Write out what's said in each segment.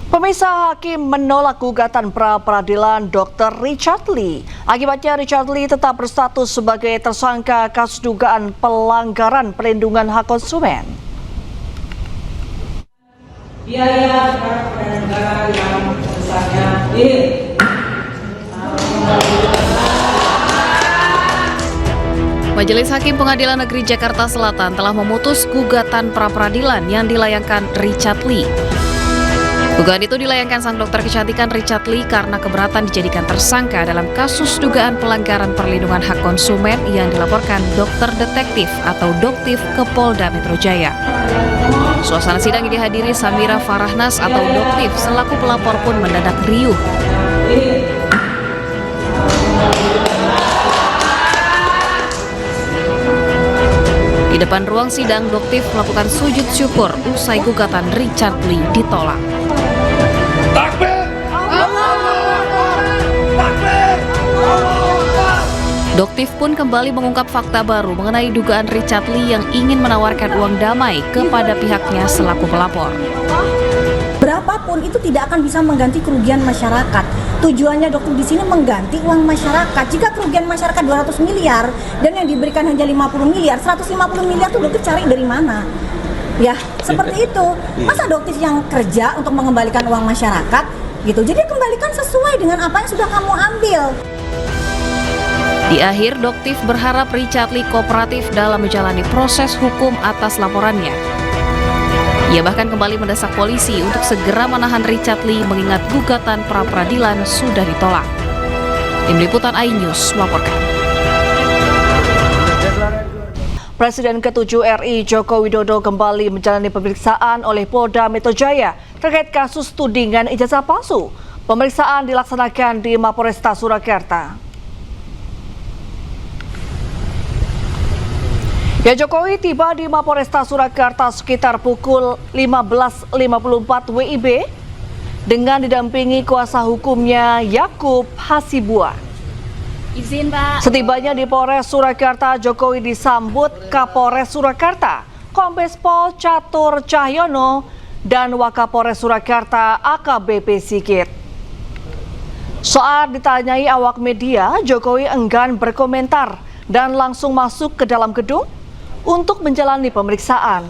Pemirsa, hakim menolak gugatan pra-peradilan Dr. Richard Lee. Akibatnya Richard Lee tetap berstatus sebagai tersangka kasus dugaan pelanggaran perlindungan hak konsumen. Biaya kepada negara yang besarnya Majelis Hakim Pengadilan Negeri Jakarta Selatan telah memutus gugatan pra-peradilan yang dilayangkan Richard Lee. Gugatan itu dilayangkan sang dokter kecantikan Richard Lee karena keberatan dijadikan tersangka dalam kasus dugaan pelanggaran perlindungan hak konsumen yang dilaporkan dokter detektif atau Doktif ke Polda Metro Jaya. Suasana sidang yang dihadiri Samira Farahnas atau Doktif selaku pelapor pun mendadak riuh. Di depan ruang sidang, Doktif melakukan sujud syukur usai gugatan Richard Lee ditolak. Doktif pun kembali mengungkap fakta baru mengenai dugaan Richard Lee yang ingin menawarkan uang damai kepada pihaknya selaku pelapor. Berapapun itu tidak akan bisa mengganti kerugian masyarakat. Tujuannya dokter di sini mengganti uang masyarakat. Jika kerugian masyarakat 200 miliar dan yang diberikan hanya 50 miliar, 150 miliar itu dokter cari dari mana? Ya, seperti itu. Masa dokter yang kerja untuk mengembalikan uang masyarakat gitu. Jadi kembalikan sesuai dengan apa yang sudah kamu ambil. Di akhir, Doktif berharap Richard Lee kooperatif dalam menjalani proses hukum atas laporannya. Ia bahkan kembali mendesak polisi untuk segera menahan Richard Lee mengingat gugatan pra-peradilan sudah ditolak. Tim Liputan iNews melaporkan. Presiden ke-7 RI Joko Widodo kembali menjalani pemeriksaan oleh Polda Metro Jaya terkait kasus tudingan ijazah palsu. Pemeriksaan dilaksanakan di Mapolresta Surakarta. Jokowi tiba di Mapolresta Surakarta sekitar pukul 15.54 WIB dengan didampingi kuasa hukumnya Yakub Hasibuan. Izin, Pak. Setibanya di Polres Surakarta, Jokowi disambut Kapolres Surakarta, Kombes Pol Catur Cahyono, dan Wakapolres Surakarta AKBP Sigit. Saat ditanyai awak media, Jokowi enggan berkomentar dan langsung masuk ke dalam gedung untuk menjalani pemeriksaan.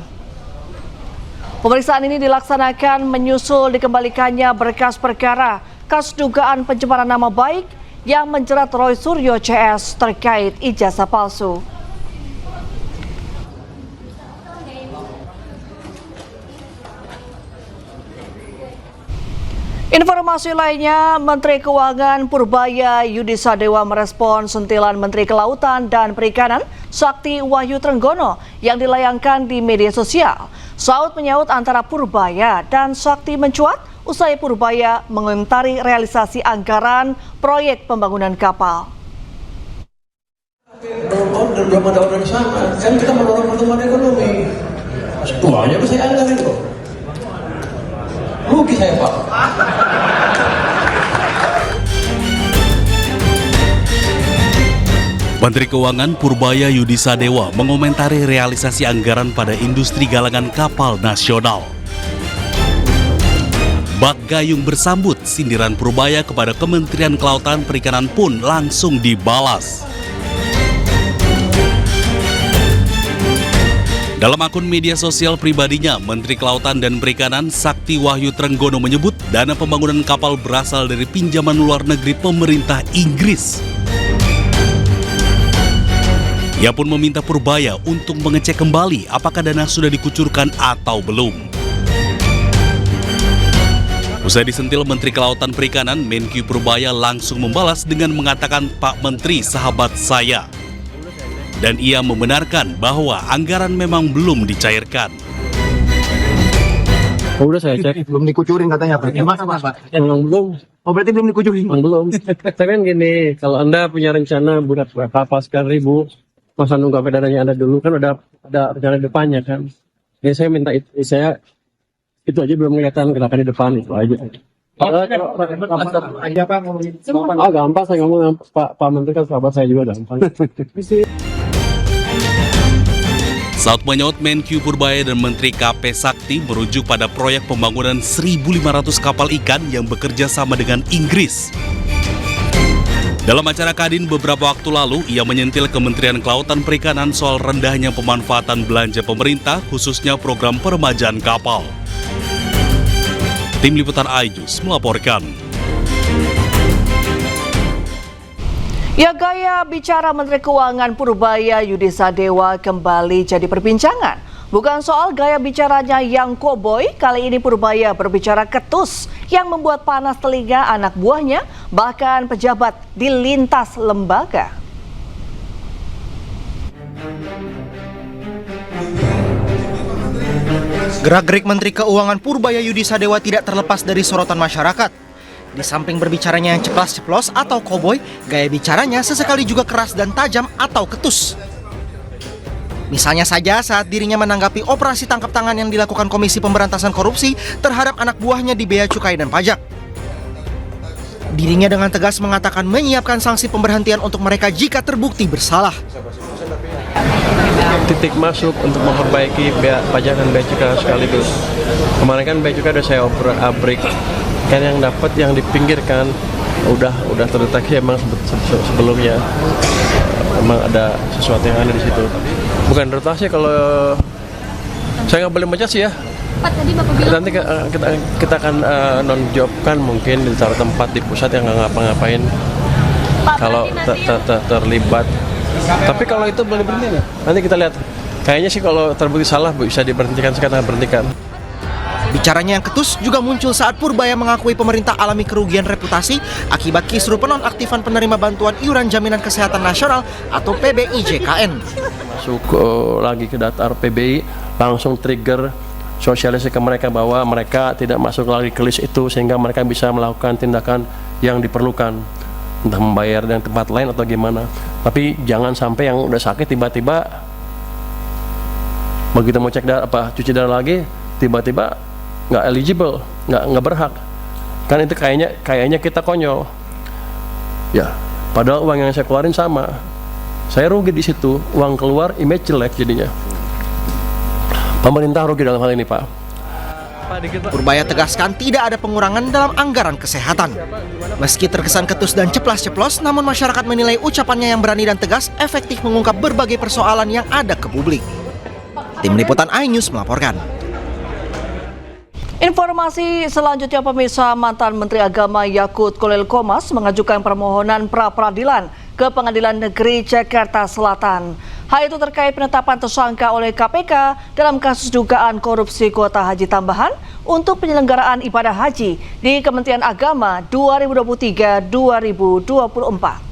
Pemeriksaan ini dilaksanakan menyusul dikembalikannya berkas perkara kasus dugaan pencemaran nama baik yang menjerat Roy Suryo CS terkait ijazah palsu. Informasi lainnya, Menteri Keuangan Purbaya Yudi Sadewa merespon sentilan Menteri Kelautan dan Perikanan Sakti Wahyu Trenggono yang dilayangkan di media sosial. Saud menyaut antara Purbaya dan Sakti mencuat usai Purbaya mengomentari realisasi anggaran proyek pembangunan kapal. Belum ada order di sana, kan kita mendorong pertumbuhan ekonomi. Semuanya bisa anggaran kok. Rugi saya, Pak. Menteri Keuangan Purbaya Yudi Sadewa mengomentari realisasi anggaran pada industri galangan kapal nasional. Bak gayung bersambut, sindiran Purbaya kepada Kementerian Kelautan Perikanan pun langsung dibalas. Dalam akun media sosial pribadinya, Menteri Kelautan dan Perikanan Sakti Wahyu Trenggono menyebut dana pembangunan kapal berasal dari pinjaman luar negeri pemerintah Inggris. Ia pun meminta Purbaya untuk mengecek kembali apakah dana sudah dikucurkan atau belum. Usai disentil Menteri Kelautan Perikanan, Menkyu Purbaya langsung membalas dengan mengatakan Pak Menteri sahabat saya. Dan ia membenarkan bahwa anggaran memang belum dicairkan. Oh, udah saya cek. Belum dikucurin katanya, Pak. Masa, Pak? Memang belum. Oh, berarti belum dikucurin? Memang belum. Tapi kan gini, kalau Anda punya rencana buat kapal sekian ribu, masa nunggu sampai dananya ada dulu, kan ada rencana depannya kan. Jadi saya minta itu, saya itu aja belum kelihatan gerakan di depan, itu aja. Gampang saya ngomong Pak Menteri kan sahabat saya juga gampang. Saat menyaut Menkyu Purbaya dan Menteri KP Sakti merujuk pada proyek pembangunan 1.500 kapal ikan yang bekerja sama dengan Inggris. Dalam acara Kadin beberapa waktu lalu, ia menyentil Kementerian Kelautan Perikanan soal rendahnya pemanfaatan belanja pemerintah, khususnya program peremajaan kapal. Tim Liputan iNews melaporkan. Ya, gaya bicara Menteri Keuangan Purbaya Yudi Sadewa kembali jadi perbincangan. Bukan soal gaya bicaranya yang koboi, kali ini Purbaya berbicara ketus yang membuat panas telinga anak buahnya, bahkan pejabat di lintas lembaga. Gerak-gerik Menteri Keuangan Purbaya Yudi Sadewa tidak terlepas dari sorotan masyarakat. Di samping berbicaranya yang ceplas-ceplos atau koboi, gaya bicaranya sesekali juga keras dan tajam atau ketus. Misalnya saja saat dirinya menanggapi operasi tangkap tangan yang dilakukan Komisi Pemberantasan Korupsi terhadap anak buahnya di Bea Cukai dan Pajak. Dirinya dengan tegas mengatakan menyiapkan sanksi pemberhentian untuk mereka jika terbukti bersalah. Titik masuk untuk memperbaiki bea pajak dan bea cukai sekaligus. Kemarin kan bea cukai udah saya break, kan yang dapat yang dipinggirkan udah terdeteksi emang sebelumnya emang ada sesuatu yang ada di situ. Bukan rotasi, kalau saya nggak boleh baca sih ya. Pak, tadi Bapak bilang Nanti kita akan non-jobkan mungkin di taruh tempat di pusat yang nggak ngapa-ngapain kalau terlibat. Tapi kalau itu boleh berhenti nggak? Nanti kita lihat. Kayaknya sih kalau terbukti salah bisa diberhentikan, sekarang berhentikan. Bicaranya yang ketus juga muncul saat Purbaya mengakui pemerintah alami kerugian reputasi akibat kisru penonaktifan penerima bantuan iuran jaminan kesehatan nasional atau PBI-JKN. Masuk lagi ke data PBI, langsung trigger sosialisasi ke mereka bahwa mereka tidak masuk lagi ke list itu, sehingga mereka bisa melakukan tindakan yang diperlukan, entah membayar dengan tempat lain atau gimana. Tapi jangan sampai yang udah sakit tiba-tiba begitu mau cek darah cuci darah lagi tiba-tiba nggak eligible, nggak berhak. Kan itu kayaknya kita konyol. Ya, padahal uang yang saya keluarin sama. Saya rugi di situ, uang keluar, image jelek jadinya. Pemerintah rugi dalam hal ini, Pak. Purbaya tegaskan tidak ada pengurangan dalam anggaran kesehatan. Meski terkesan ketus dan ceplas-ceplos, namun masyarakat menilai ucapannya yang berani dan tegas efektif mengungkap berbagai persoalan yang ada ke publik. Tim Liputan iNews melaporkan. Informasi selanjutnya, pemirsa, mantan Menteri Agama Yakut Kolil Qomas mengajukan permohonan pra-peradilan ke Pengadilan Negeri Jakarta Selatan. Hal itu terkait penetapan tersangka oleh KPK dalam kasus dugaan korupsi kuota haji tambahan untuk penyelenggaraan ibadah haji di Kementerian Agama 2023-2024.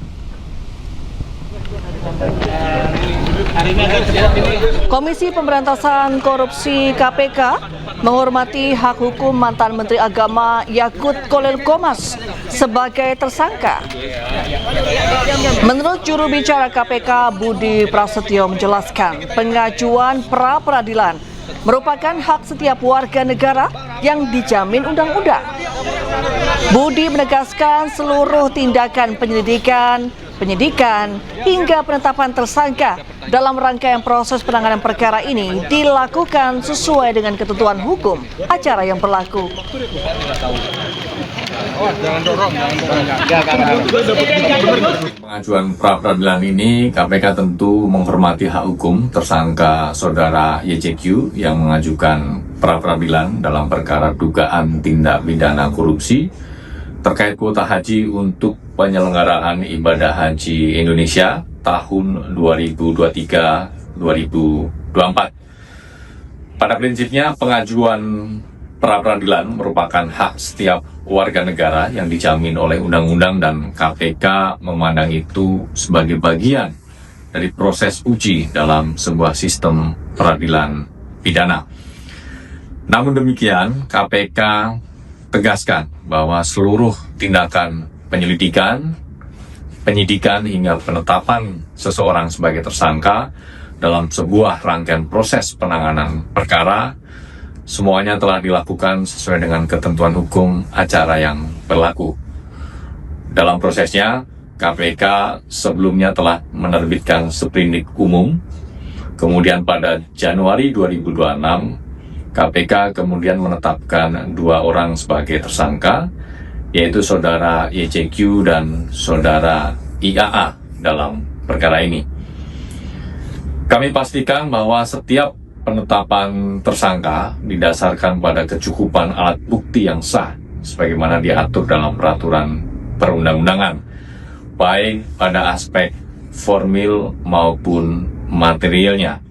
Komisi Pemberantasan Korupsi KPK menghormati hak hukum mantan Menteri Agama Yakut Kolil Qomas sebagai tersangka. Menurut juru bicara KPK Budi Prasetyo menjelaskan, pengajuan pra-peradilan merupakan hak setiap warga negara yang dijamin undang-undang. Budi menegaskan seluruh tindakan penyidikan hingga penetapan tersangka dalam rangkaian proses penanganan perkara ini dilakukan sesuai dengan ketentuan hukum acara yang berlaku. Pengajuan pra-peradilan ini KPK tentu menghormati hak hukum tersangka saudara YCQ yang mengajukan pra-peradilan dalam perkara dugaan tindak pidana korupsi terkait kuota haji untuk penyelenggaraan ibadah haji Indonesia tahun 2023-2024. Pada prinsipnya, pengajuan pra-peradilan merupakan hak setiap warga negara yang dijamin oleh undang-undang, dan KPK memandang itu sebagai bagian dari proses uji dalam sebuah sistem peradilan pidana. Namun demikian, KPK tegaskan bahwa seluruh tindakan penyelidikan, penyidikan hingga penetapan seseorang sebagai tersangka dalam sebuah rangkaian proses penanganan perkara semuanya telah dilakukan sesuai dengan ketentuan hukum acara yang berlaku. Dalam prosesnya, KPK sebelumnya telah menerbitkan sprindik umum Kemudian pada Januari 2026, KPK kemudian menetapkan 2 orang sebagai tersangka, yaitu saudara YCQ dan saudara IAA dalam perkara ini. Kami pastikan bahwa setiap penetapan tersangka didasarkan pada kecukupan alat bukti yang sah sebagaimana diatur dalam peraturan perundang-undangan, baik pada aspek formil maupun materialnya.